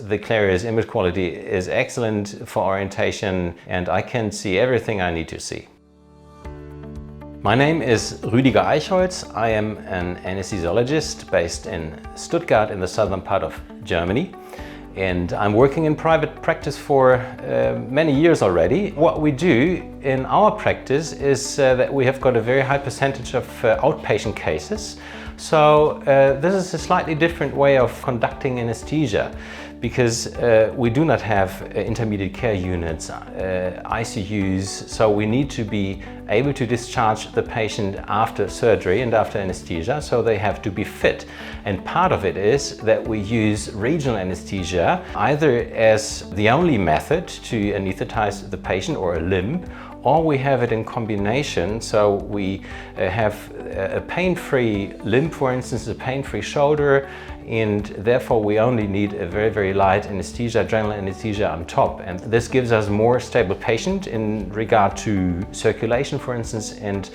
The Clarius image quality is excellent for orientation and I can see everything I need to see. My name is Rüdiger Eichholz. I am an anesthesiologist based in Stuttgart in the southern part of Germany. And I'm working in private practice for many years already. What we do in our practice is that we have got a very high percentage of outpatient cases. So this is a slightly different way of conducting anesthesia because we do not have intermediate care units, ICUs, so we need to be able to discharge the patient after surgery and after anesthesia, so they have to be fit. And part of it is that we use regional anesthesia either as the only method to anesthetize the patient or a limb, or we have it in combination, so we have a pain-free limb, for instance, a pain-free shoulder, and therefore we only need a very, very light anesthesia, general anesthesia on top. And this gives us more stable patient in regard to circulation, for instance, and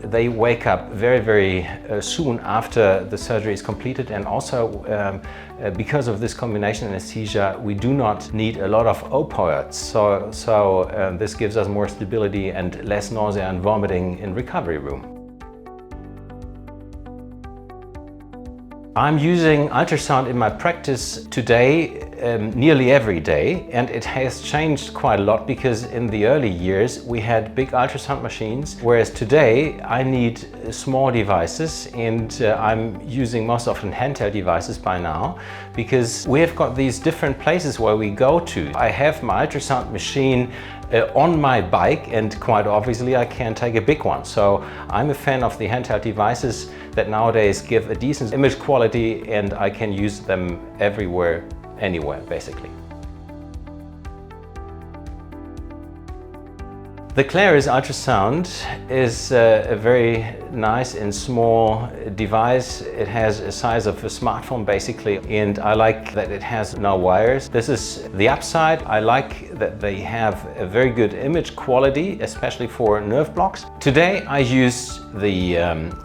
they wake up very, very soon after the surgery is completed. And also because of this combination anesthesia, we do not need a lot of opioids. So this gives us more stability and less nausea and vomiting in recovery room. I'm using ultrasound in my practice today nearly every day, and it has changed quite a lot because in the early years we had big ultrasound machines, whereas today I need small devices, and I'm using most often handheld devices by now because we have got these different places where we go to. I have my ultrasound machine on my bike, and quite obviously I can't take a big one. So I'm a fan of the handheld devices that nowadays give a decent image quality, and I can use them everywhere, anywhere basically. The Clarius ultrasound is a very nice and small device. It has a size of a smartphone basically, and I like that it has no wires. This is the upside. I like that they have a very good image quality, especially for nerve blocks. Today I use the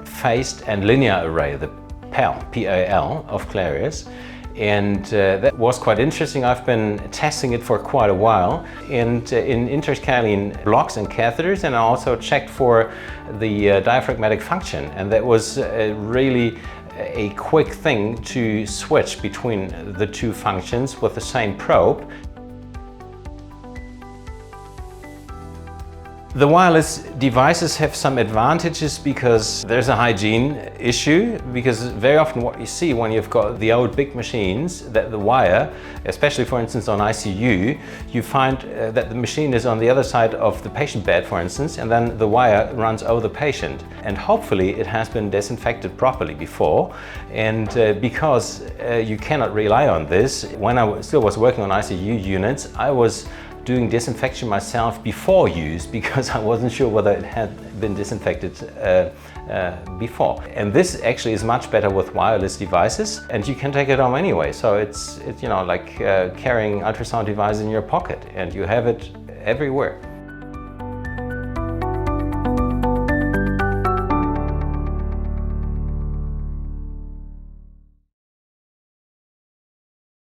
phased and linear array, the PAL, P-A-L of Clarius. And that was quite interesting. I've been testing it for quite a while, and in interscalene blocks and catheters, and I also checked for the diaphragmatic function, and that was really a quick thing to switch between the two functions with the same probe. The wireless devices have some advantages because there's a hygiene issue, because very often what you see when you've got the old big machines, that the wire, especially for instance on ICU, you find that the machine is on the other side of the patient bed, for instance, and then the wire runs over the patient. And hopefully it has been disinfected properly before, and because you cannot rely on this, when I still was working on ICU units, I was doing disinfection myself before use because I wasn't sure whether it had been disinfected before. And this actually is much better with wireless devices, and you can take it home anyway. So it's you know, like carrying ultrasound device in your pocket, and you have it everywhere.